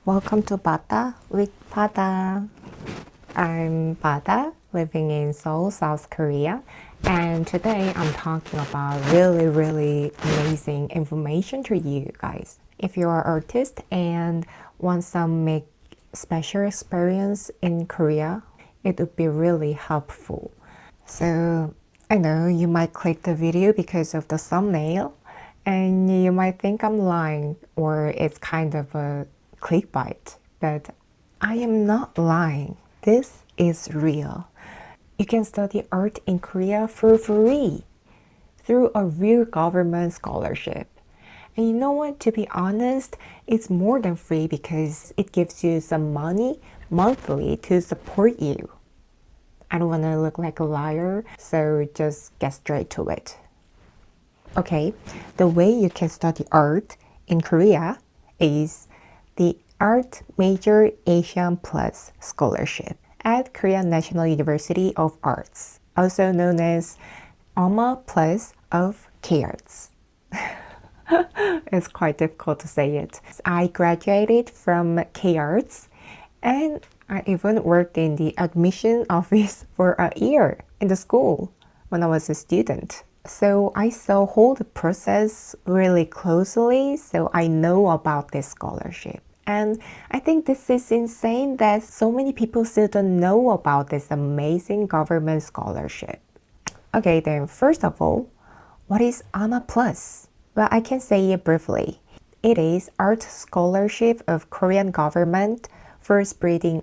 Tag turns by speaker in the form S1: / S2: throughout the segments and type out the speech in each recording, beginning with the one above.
S1: Welcome to Bata with Bata. I'm Bata, living in Seoul, South Korea, and today I'm talking about really amazing information to you guys. If you are an artist and want some make special experience in Korea, it would be really helpful. So I know you might click the video because of the thumbnail, and you might think I'm lying or it's kind of a clickbait, but I am not lying. This is real. You can study art in Korea for free through a real government scholarship. And you know what? To be honest, it's more than free because it gives you some money monthly to support you. I don't want to look like a liar, so just get straight to it. Okay, the way you can study art in Korea is the Art Major Asian Plus Scholarship at Korean National University of Arts, also known as AMA Plus of K-Arts. It's quite difficult to say it. I graduated from K-Arts and I even worked in the admission office for a year in the school when I was a student. So I saw whole the process really closely, so I know about this scholarship. And I think this is insane that so many people still don't know about this amazing government scholarship. Okay, then first of all, what is AMA Plus? Well, I can say it briefly. It is art scholarship of Korean government for spreading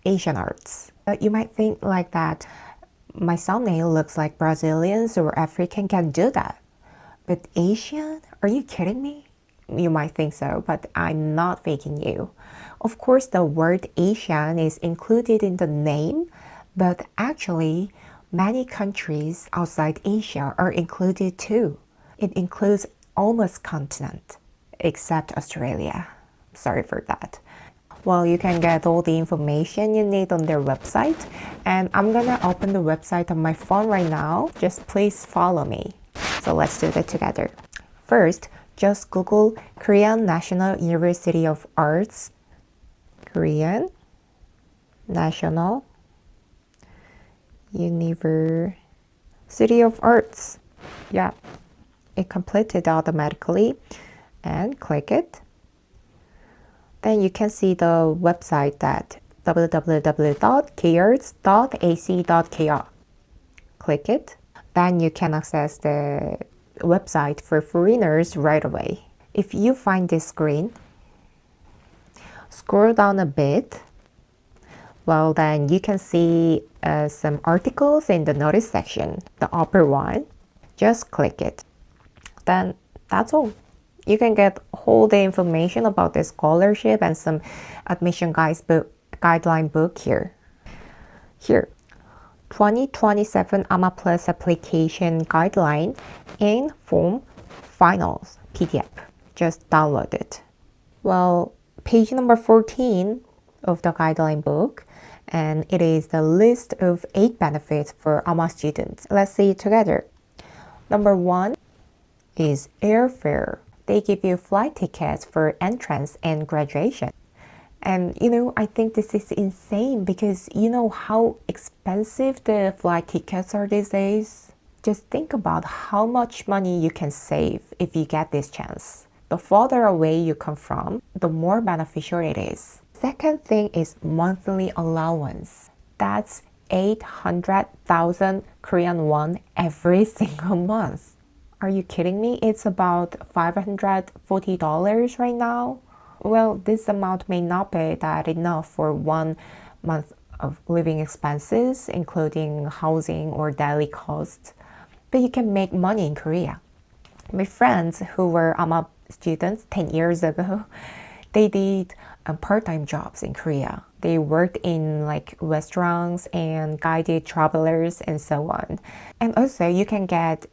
S1: Asian arts. You might think like that. My thumbnail looks like Brazilians or African can do that. But Asian? Are you kidding me? You might think so, but I'm not faking you. Of course, the word Asian is included in the name, but actually, many countries outside Asia are included too. It includes almost continent, except Australia. Sorry for that. Well, you can get all the information you need on their website, and I'm gonna open the website on my phone right now. Just please follow me. So let's do that together. First, just Google Korean National University of Arts. Korean National University of Arts. Yeah, it completed automatically, and click it. Then you can see the website at www.karts.ac.kr. Click it. Then you can access the website for foreigners right away. If you find this screen, scroll down a bit. Well, then you can see some articles in the notice section, the upper one. Just click it. Then that's all. You can get all the information about the scholarship and some admission guideline book here. Here, 2027 AMA Plus application guideline in form finals PDF. Just download it. Well, page number 14 of the guideline book, and it is the list of 8 benefits for AMA students. Let's see it together. Number 1 is airfare. They give you flight tickets for entrance and graduation. And I think this is insane because you know how expensive the flight tickets are these days? Just think about how much money you can save if you get this chance. The farther away you come from, the more beneficial it is. Second thing is monthly allowance. That's 800,000 Korean won every single month. Are you kidding me? It's about $540 right now. Well, this amount may not be that enough for 1 month of living expenses, including housing or daily costs. But you can make money in Korea. My friends who were AMA students 10 years ago, they did part-time jobs in Korea. They worked in restaurants and guided travelers and so on. And also you can get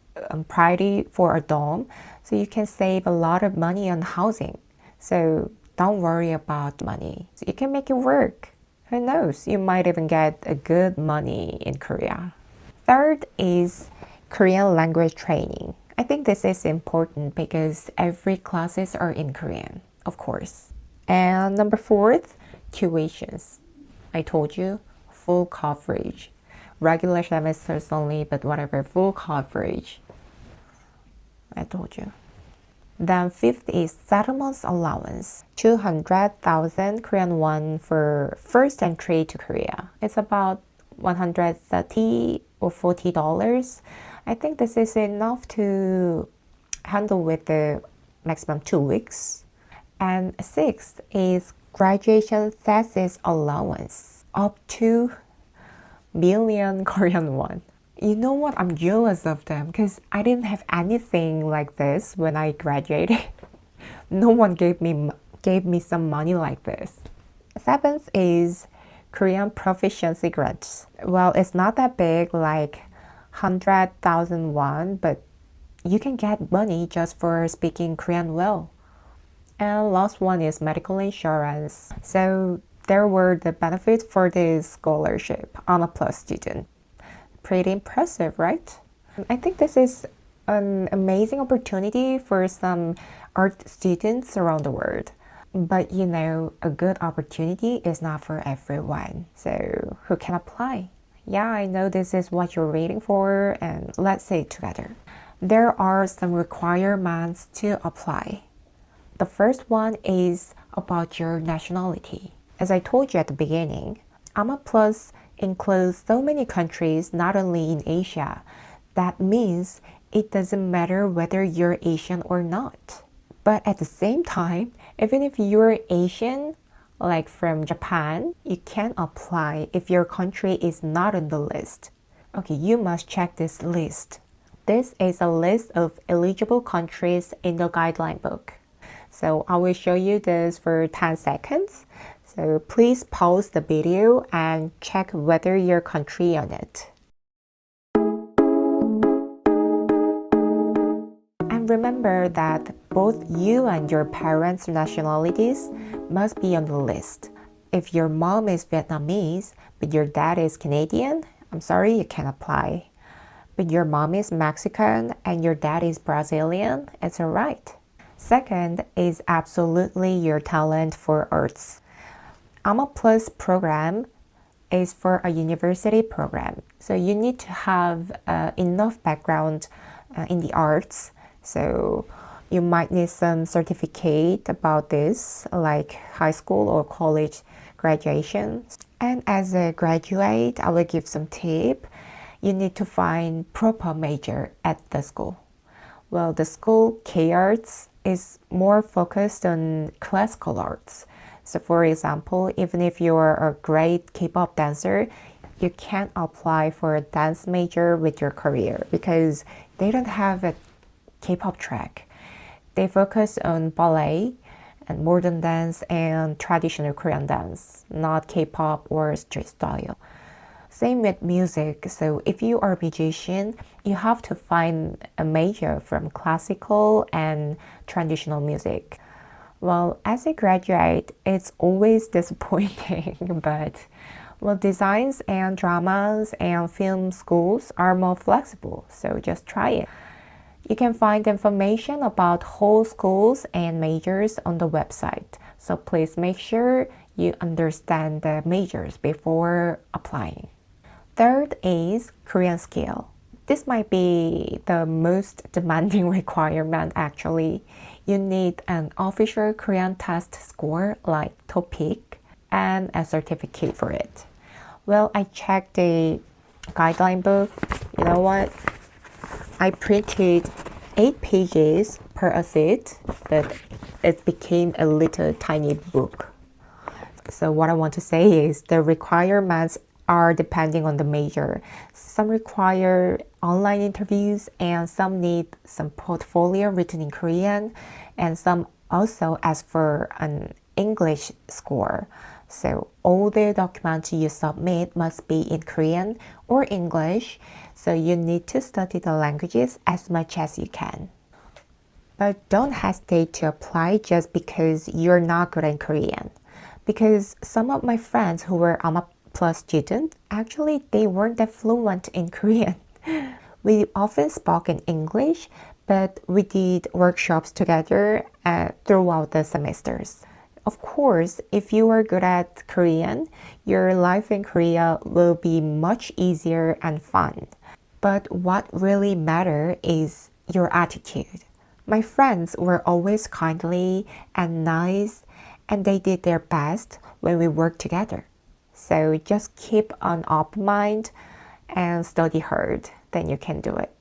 S1: priority for a dorm, so you can save a lot of money on housing. So don't worry about money. You can make it work. Who knows? You might even get a good money in Korea. Third is Korean language training. I think this is important because every classes are in Korean, of course. And number fourth, tuitions. I told you, full coverage. Regular semesters only, but whatever, full coverage. I told you. Then fifth is settlement allowance, 200,000 Korean won for first entry to Korea. It's about 130 or $40. I think this is enough to handle with the maximum 2 weeks. And sixth is graduation thesis allowance, up to million Korean won. You know what? I'm jealous of them because I didn't have anything like this when I graduated. No one gave me some money like this. Seventh is Korean proficiency grants. Well, it's not that big, like 100,000 won, but you can get money just for speaking Korean well. And last one is medical insurance. So there were the benefits for this scholarship. I'm a plus student. Pretty impressive, right? I think this is an amazing opportunity for some art students around the world. But you know, a good opportunity is not for everyone. So who can apply? Yeah, I know this is what you're waiting for, and let's say it together. There are some requirements to apply. The first one is about your nationality. As I told you at the beginning, AMA Plus includes so many countries, not only in Asia. That means it doesn't matter whether you're Asian or not. But at the same time, even if you're Asian, like from Japan, you can apply if your country is not on the list. Okay, you must check this list. This is a list of eligible countries in the guideline book. So I will show you this for 10 seconds. So please pause the video and check whether your country on it. And remember that both you and your parents' nationalities must be on the list. If your mom is Vietnamese, but your dad is Canadian, I'm sorry, you can't apply. But your mom is Mexican and your dad is Brazilian, it's alright. Second is absolutely your talent for arts. AMA Plus program is for a university program. So you need to have enough background in the arts. So you might need some certificate about this, like high school or college graduation. And as a graduate, I will give some tip. You need to find proper major at the school. Well, the school K-Arts is more focused on classical arts. So for example, even if you're a great K-pop dancer, you can't apply for a dance major with your career because they don't have a K-pop track. They focus on ballet and modern dance and traditional Korean dance, not K-pop or street style. Same with music. So if you are a musician, you have to find a major from classical and traditional music. Well, as a graduate, it's always disappointing, but well, designs and dramas and film schools are more flexible, so just try it. You can find information about whole schools and majors on the website, so please make sure you understand the majors before applying. Third is Korean skill. This might be the most demanding requirement actually. You need an official Korean test score like TOPIK and a certificate for it. Well, I checked the guideline book. You know what? I printed 8 pages per essay, but it became a little tiny book. So what I want to say is the requirements are depending on the major. Some require online interviews and some need some portfolio written in Korean, and some also ask for an English score. So all the documents you submit must be in Korean or English, so you need to study the languages as much as you can. But don't hesitate to apply just because you're not good in Korean. Because some of my friends who were AMA Plus students, actually they weren't that fluent in Korean. We often spoke in English, but we did workshops together throughout the semesters. Of course, if you are good at Korean, your life in Korea will be much easier and fun. But what really matters is your attitude. My friends were always kindly and nice, and they did their best when we worked together. So just keep an open mind and study hard, then you can do it.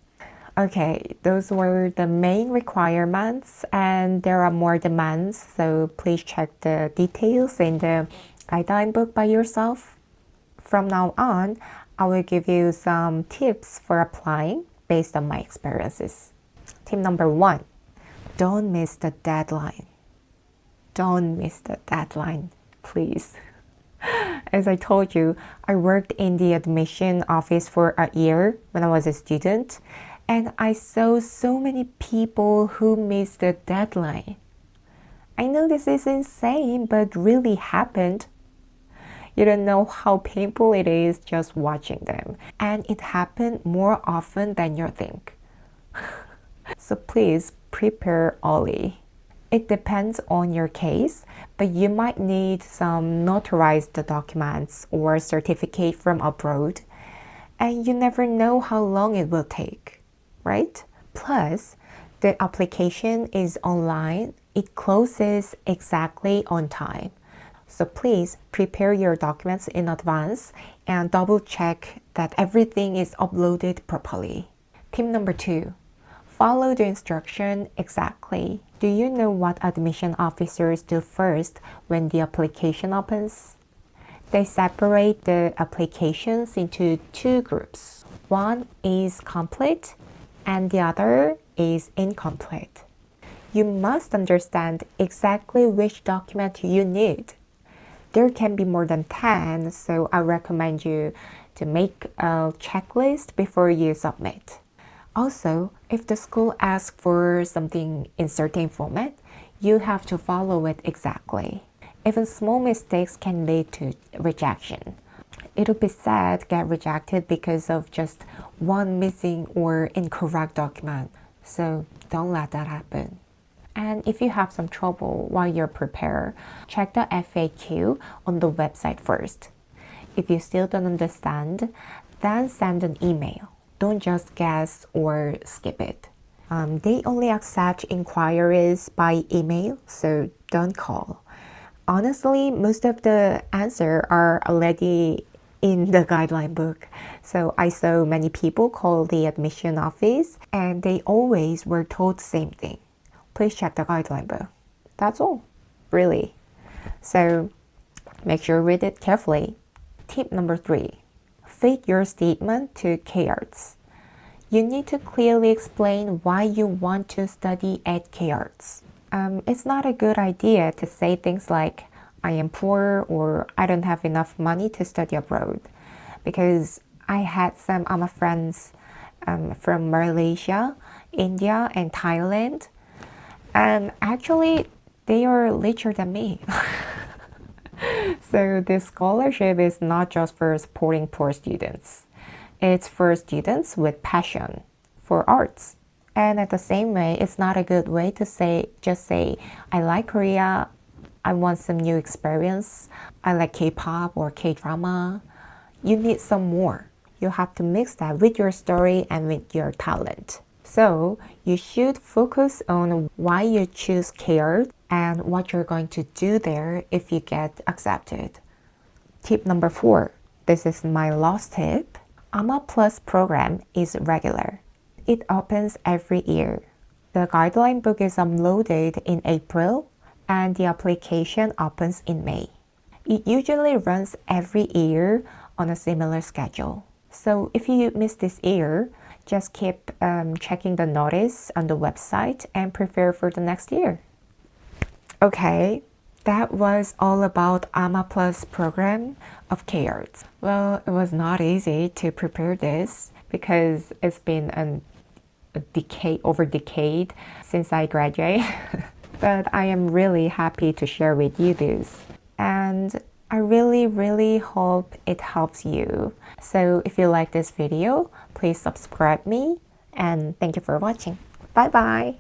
S1: Okay, those were the main requirements, and there are more demands, so please check the details in the guideline book by yourself. From now on, I will give you some tips for applying based on my experiences. Tip number 1, don't miss the deadline. Don't miss the deadline, please. As I told you, I worked in the admission office for a year when I was a student, and I saw so many people who missed the deadline. I know this is insane, but really happened. You don't know how painful it is just watching them, and it happened more often than you think. So please prepare early. It depends on your case, but you might need some notarized documents or certificate from abroad, and you never know how long it will take, right? Plus, the application is online. It closes exactly on time. So please prepare your documents in advance and double check that everything is uploaded properly. Tip number 2, follow the instruction exactly. Do you know what admission officers do first when the application opens? They separate the applications into 2 groups. One is complete and the other is incomplete. You must understand exactly which document you need. There can be more than 10, so I recommend you to make a checklist before you submit. Also, if the school asks for something in certain format, you have to follow it exactly. Even small mistakes can lead to rejection. It would be sad to get rejected because of just one missing or incorrect document. So don't let that happen. And if you have some trouble while you're prepared, check the FAQ on the website first. If you still don't understand, then send an email. Don't just guess or skip it. They only accept inquiries by email, so don't call. Honestly, most of the answers are already in the guideline book. So I saw many people call the admission office and they always were told the same thing. Please check the guideline book. That's all, really. So make sure you read it carefully. Tip number 3, fit your statement to keywords. You need to clearly explain why you want to study at keywords. It's not a good idea to say things like, I am poor or I don't have enough money to study abroad. Because I had some friends from Malaysia, India, and Thailand. And actually, they are richer than me. So this scholarship is not just for supporting poor students. It's for students with passion for arts. And at the same way, it's not a good way to just say, I like Korea, I want some new experience, I like K-pop or K-drama. You need some more. You have to mix that with your story and with your talent. So you should focus on why you choose CARE and what you're going to do there if you get accepted. Tip number 4. This is my last tip. AMA Plus program is regular. It opens every year. The guideline book is uploaded in April and the application opens in May. It usually runs every year on a similar schedule. So if you miss this year, just keep checking the notice on the website and prepare for the next year. Okay, that was all about AMA Plus program of CARES. Well, it was not easy to prepare this because it's been a decade since I graduated. But I am really happy to share with you this. And I really hope it helps you. So if you like this video, please subscribe me and thank you for watching. Bye bye.